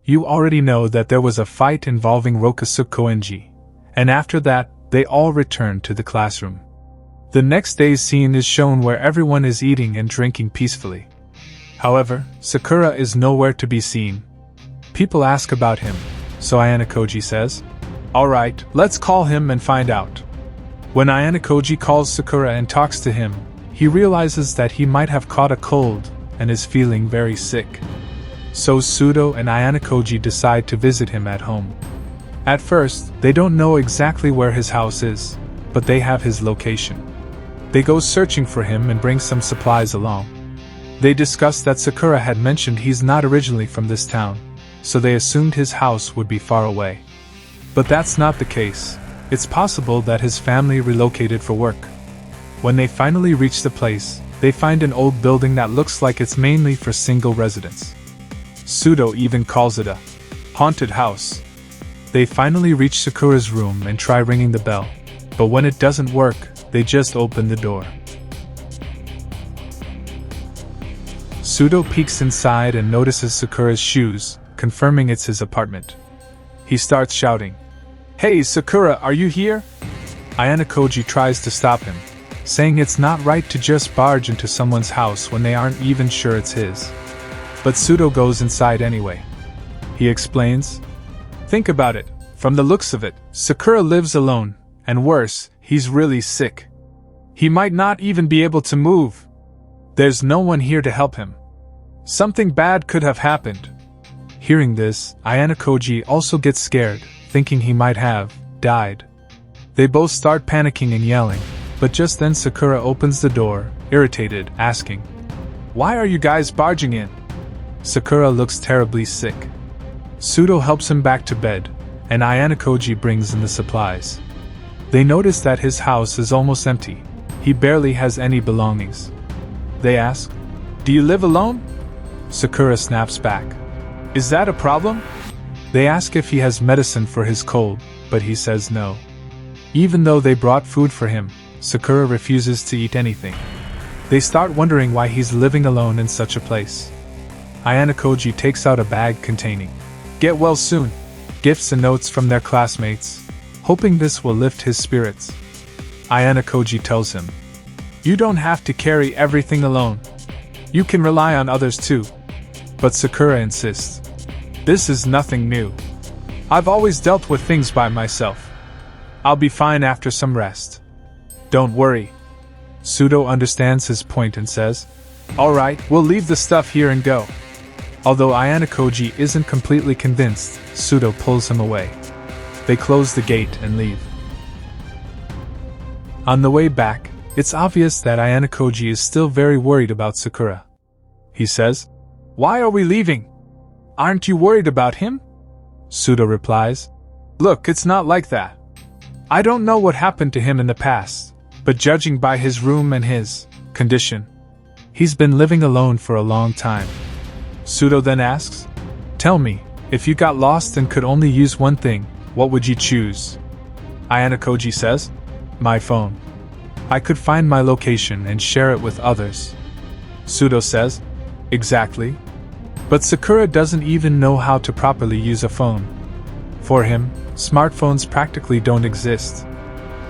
You already know that there was a fight involving Rokusu Koenji, and after that, they all returned to the classroom. The next day's scene is shown where everyone is eating and drinking peacefully. However, Sakura is nowhere to be seen. People ask about him, so Ayanokoji says, "Alright, let's call him and find out." When Ayanokoji calls Sakura and talks to him, he realizes that he might have caught a cold and is feeling very sick. So Sudo and Ayanokoji decide to visit him at home. At first, they don't know exactly where his house is, but they have his location. They go searching for him and bring some supplies along. They discuss that Sakura had mentioned he's not originally from this town, so they assumed his house would be far away. But that's not the case. It's possible that his family relocated for work. When they finally reach the place, they find an old building that looks like it's mainly for single residents. Sudo even calls it a haunted house. They finally reach Sakura's room and try ringing the bell, but when it doesn't work, they just open the door. Sudo peeks inside and notices Sakura's shoes, confirming it's his apartment. He starts shouting, "Hey Sakura, are you here?" Ayanokoji tries to stop him, saying it's not right to just barge into someone's house when they aren't even sure it's his. But Sudo goes inside anyway. He explains, "Think about it, from the looks of it, Sakura lives alone, and worse, he's really sick. He might not even be able to move. There's no one here to help him. Something bad could have happened." Hearing this, Ayanokoji also gets scared, thinking he might have died. They both start panicking and yelling, but just then Sakura opens the door, irritated, asking, "Why are you guys barging in?" Sakura looks terribly sick. Sudo helps him back to bed, and Ayanokoji brings in the supplies. They notice that his house is almost empty. He barely has any belongings. They ask, "Do you live alone?" Sakura snaps back, "Is that a problem?" They ask if he has medicine for his cold, but he says no. Even though they brought food for him, Sakura refuses to eat anything. They start wondering why he's living alone in such a place. Ayanokoji takes out a bag containing "Get well soon" gifts and notes from their classmates, hoping this will lift his spirits. Ayanokoji tells him, "You don't have to carry everything alone. You can rely on others too." But Sakura insists, "This is nothing new. I've always dealt with things by myself. I'll be fine after some rest. Don't worry." Sudo understands his point and says, "Alright, we'll leave the stuff here and go." Although Ayanokoji isn't completely convinced, Sudo pulls him away. They close the gate and leave. On the way back, it's obvious that Ayanokoji is still very worried about Sakura. He says, "Why are we leaving? Aren't you worried about him?" Sudo replies, "Look, it's not like that. I don't know what happened to him in the past, but judging by his room and his condition, he's been living alone for a long time." Sudo then asks, "Tell me, if you got lost and could only use one thing, what would you choose?" Ayanokoji says, "My phone. I could find my location and share it with others." Sudo says, "Exactly. But Sakura doesn't even know how to properly use a phone. For him, smartphones practically don't exist.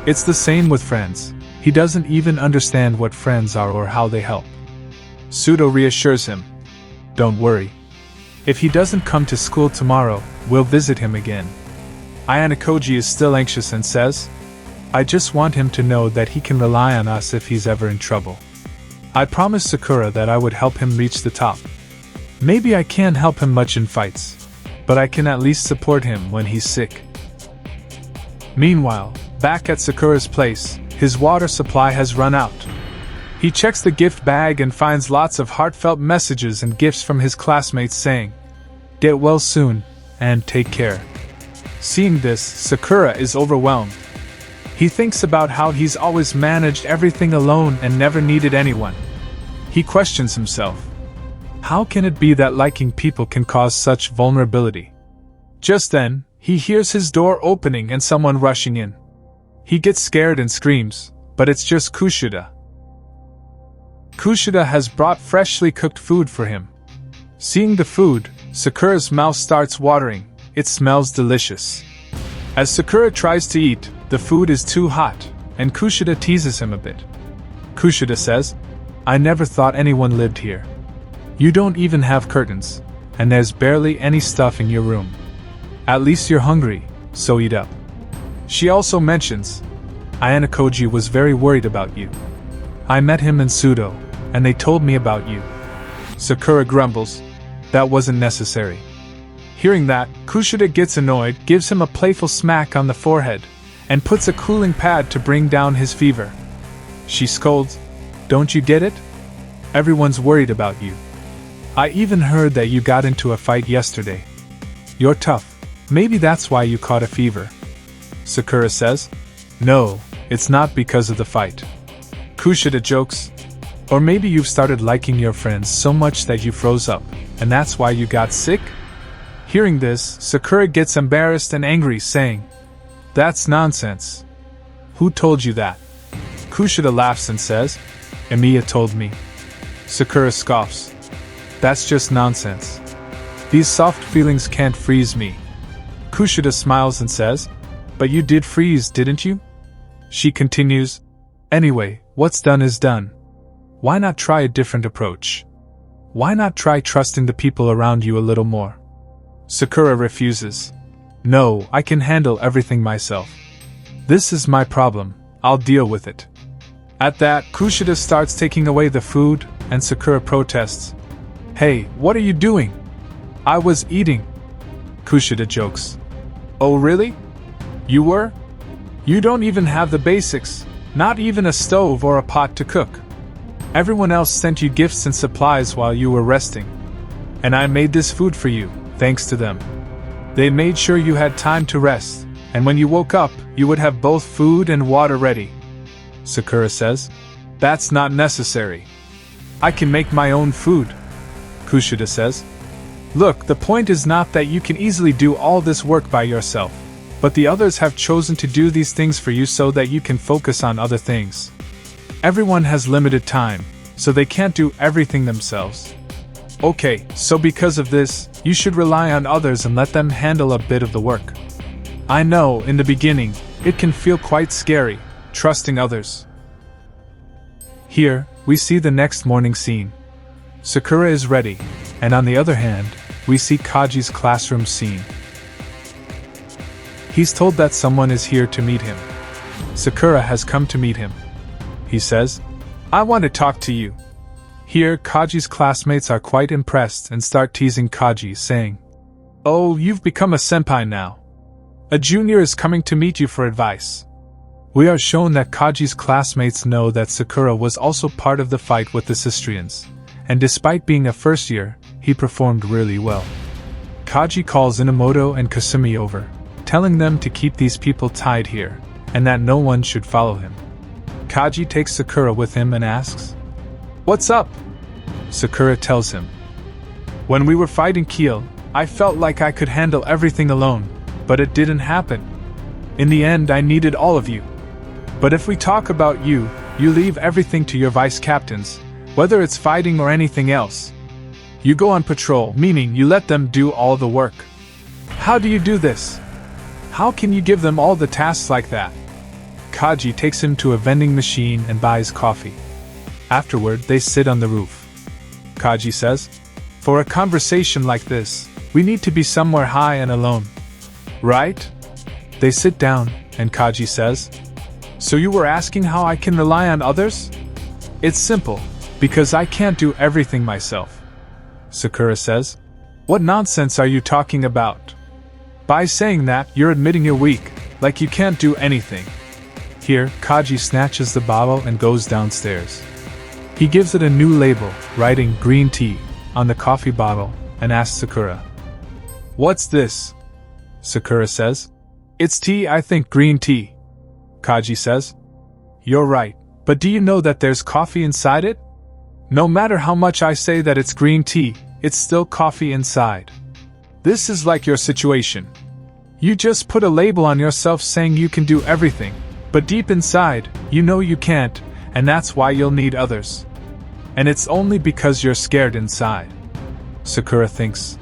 It's the same with friends. He doesn't even understand what friends are or how they help." Sudo reassures him, "Don't worry. If he doesn't come to school tomorrow, we'll visit him again." Ayanokoji is still anxious and says, "I just want him to know that he can rely on us if he's ever in trouble. I promised Sakura that I would help him reach the top. Maybe I can't help him much in fights, but I can at least support him when he's sick." Meanwhile, back at Sakura's place, his water supply has run out. He checks the gift bag and finds lots of heartfelt messages and gifts from his classmates saying, "Get well soon, and take care." Seeing this, Sakura is overwhelmed. He thinks about how he's always managed everything alone and never needed anyone. He questions himself. How can it be that liking people can cause such vulnerability? Just then, he hears his door opening and someone rushing in. He gets scared and screams, but it's just Kushida. Kushida has brought freshly cooked food for him. Seeing the food, Sakura's mouth starts watering. It smells delicious. As Sakura tries to eat, the food is too hot, and Kushida teases him a bit. Kushida says, "I never thought anyone lived here. You don't even have curtains, and there's barely any stuff in your room. At least you're hungry, so eat up." She also mentions, "Ayano-koji was very worried about you. I met him in Sudo, and they told me about you." Sakura grumbles, "That wasn't necessary." Hearing that, Kushida gets annoyed, gives him a playful smack on the forehead, and puts a cooling pad to bring down his fever. She scolds, "Don't you get it? Everyone's worried about you. I even heard that you got into a fight yesterday. You're tough. Maybe that's why you caught a fever." Sakura says, "No, it's not because of the fight." Kushida jokes, "Or maybe you've started liking your friends so much that you froze up, and that's why you got sick?" Hearing this, Sakura gets embarrassed and angry, saying, "That's nonsense. Who told you that?" Kushida laughs and says, "Emiya told me." Sakura scoffs, "That's just nonsense. These soft feelings can't freeze me." Kushida smiles and says, "But you did freeze, didn't you?" She continues, "Anyway, what's done is done. Why not try a different approach? Why not try trusting the people around you a little more?" Sakura refuses. "No, I can handle everything myself. This is my problem, I'll deal with it." At that, Kushida starts taking away the food, and Sakura protests, "Hey, what are you doing? I was eating." Kushida jokes, "Oh really? You were? You don't even have the basics, not even a stove or a pot to cook. Everyone else sent you gifts and supplies while you were resting. And I made this food for you, thanks to them. They made sure you had time to rest, and when you woke up, you would have both food and water ready." Sakura says, "That's not necessary. I can make my own food." Kushida says, "Look, the point is not that you can easily do all this work by yourself, but the others have chosen to do these things for you so that you can focus on other things. Everyone has limited time, so they can't do everything themselves. Okay, so because of this, you should rely on others and let them handle a bit of the work. I know, in the beginning, it can feel quite scary, trusting others." Here, we see the next morning scene. Sakura is ready, and on the other hand, we see Kaji's classroom scene. He's told that someone is here to meet him. Sakura has come to meet him. He says, "I want to talk to you." Here, Kaji's classmates are quite impressed and start teasing Kaji, saying, "Oh, you've become a senpai now. A junior is coming to meet you for advice." We are shown that Kaji's classmates know that Sakura was also part of the fight with the Sistrians, and despite being a first year, he performed really well. Kaji calls Inamoto and Kasumi over, telling them to keep these people tied here, and that no one should follow him. Kaji takes Sakura with him and asks, "What's up?" Sakura tells him, "When we were fighting Kiel, I felt like I could handle everything alone, but it didn't happen. In the end, I needed all of you. But if we talk about you, you leave everything to your vice captains, whether it's fighting or anything else. You go on patrol, meaning you let them do all the work. How do you do this? How can you give them all the tasks like that?" Kaji takes him to a vending machine and buys coffee. Afterward, they sit on the roof. Kaji says, "For a conversation like this, we need to be somewhere high and alone. Right?" They sit down, and Kaji says, "So you were asking how I can rely on others? It's simple, because I can't do everything myself." Sakura says, "What nonsense are you talking about? By saying that, you're admitting you're weak, like you can't do anything." Here, Kaji snatches the bottle and goes downstairs. He gives it a new label, writing "green tea" on the coffee bottle, and asks Sakura, "What's this?" Sakura says, "It's tea, I think, green tea." Kaji says, "You're right, but do you know that there's coffee inside it? No matter how much I say that it's green tea, it's still coffee inside. This is like your situation. You just put a label on yourself saying you can do everything, but deep inside, you know you can't, and that's why you'll need others. And it's only because you're scared inside." Sakura thinks,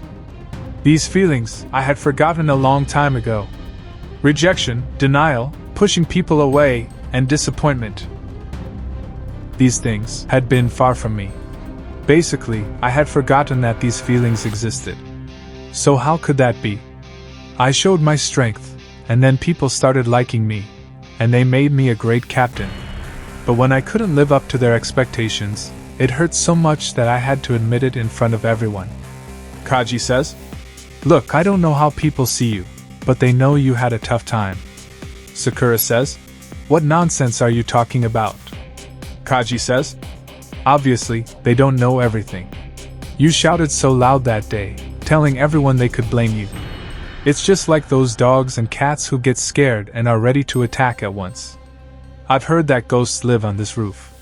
These feelings I had forgotten a long time ago. Rejection, denial, pushing people away, and disappointment. These things had been far from me. Basically, I had forgotten that these feelings existed. So how could that be? I showed my strength, and then people started liking me, and they made me a great captain. But when I couldn't live up to their expectations, it hurt so much that I had to admit it in front of everyone. Kaji says, "Look, I don't know how people see you, but they know you had a tough time." Sakura says, "What nonsense are you talking about?" Kaji says, "Obviously, they don't know everything. You shouted so loud that day, telling everyone they could blame you. It's just like those dogs and cats who get scared and are ready to attack at once. I've heard that ghosts live on this roof.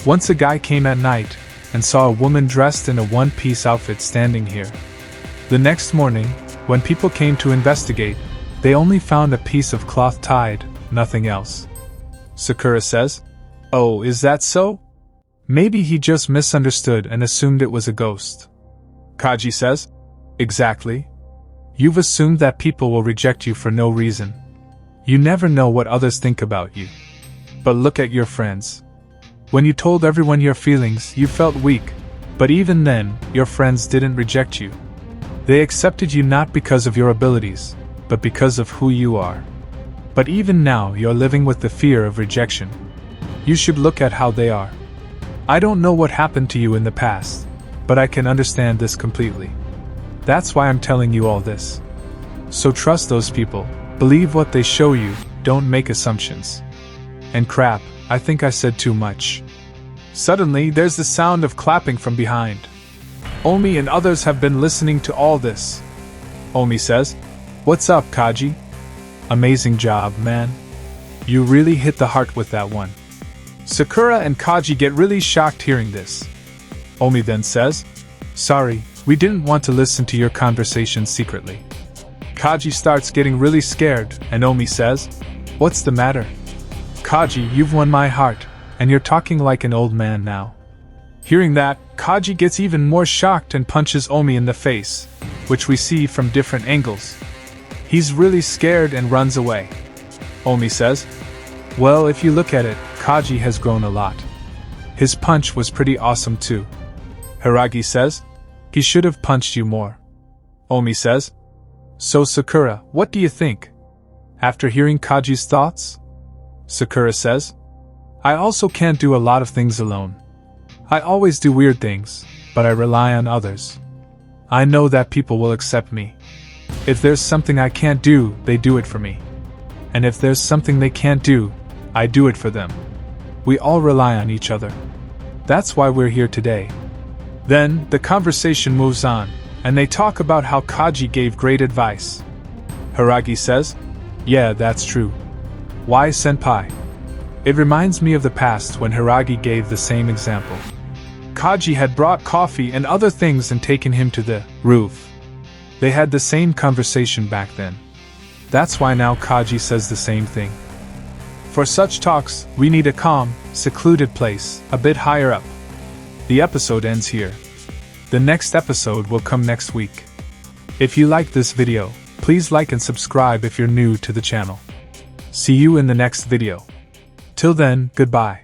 Once a guy came at night and saw a woman dressed in a one-piece outfit standing here. The next morning, when people came to investigate, they only found a piece of cloth tied, nothing else." Sakura says, "Oh, is that so? Maybe he just misunderstood and assumed it was a ghost." Kaji says, "Exactly. You've assumed that people will reject you for no reason. You never know what others think about you. But look at your friends. When you told everyone your feelings, you felt weak, but even then, your friends didn't reject you. They accepted you not because of your abilities, but because of who you are. But even now, you're living with the fear of rejection. You should look at how they are. I don't know what happened to you in the past, but I can understand this completely. That's why I'm telling you all this. So trust those people, believe what they show you, don't make assumptions. And crap, I think I said too much." Suddenly, there's the sound of clapping from behind. Omi and others have been listening to all this. Omi says, "What's up, Kaji? Amazing job, man. You really hit the heart with that one." Sakura and Kaji get really shocked hearing this. Omi then says, "Sorry, we didn't want to listen to your conversation secretly." Kaji starts getting really scared, and Omi says, "What's the matter? Kaji, you've won my heart, and you're talking like an old man now." Hearing that, Kaji gets even more shocked and punches Omi in the face, which we see from different angles. He's really scared and runs away. Omi says, "Well, if you look at it, Kaji has grown a lot. His punch was pretty awesome too." Hiragi says, "He should have punched you more." Omi says, "So Sakura, what do you think?" After hearing Kaji's thoughts, Sakura says, "I also can't do a lot of things alone. I always do weird things, but I rely on others. I know that people will accept me. If there's something I can't do, they do it for me. And if there's something they can't do, I do it for them. We all rely on each other. That's why we're here today." Then, the conversation moves on, and they talk about how Kaji gave great advice. Hiragi says, "Yeah, that's true. Why, senpai? It reminds me of the past when Hiragi gave the same example. Kaji had brought coffee and other things and taken him to the roof. They had the same conversation back then. That's why now Kaji says the same thing. For such talks, we need a calm, secluded place, a bit higher up." The episode ends here. The next episode will come next week. If you like this video, please like and subscribe if you're new to the channel. See you in the next video. Till then, goodbye.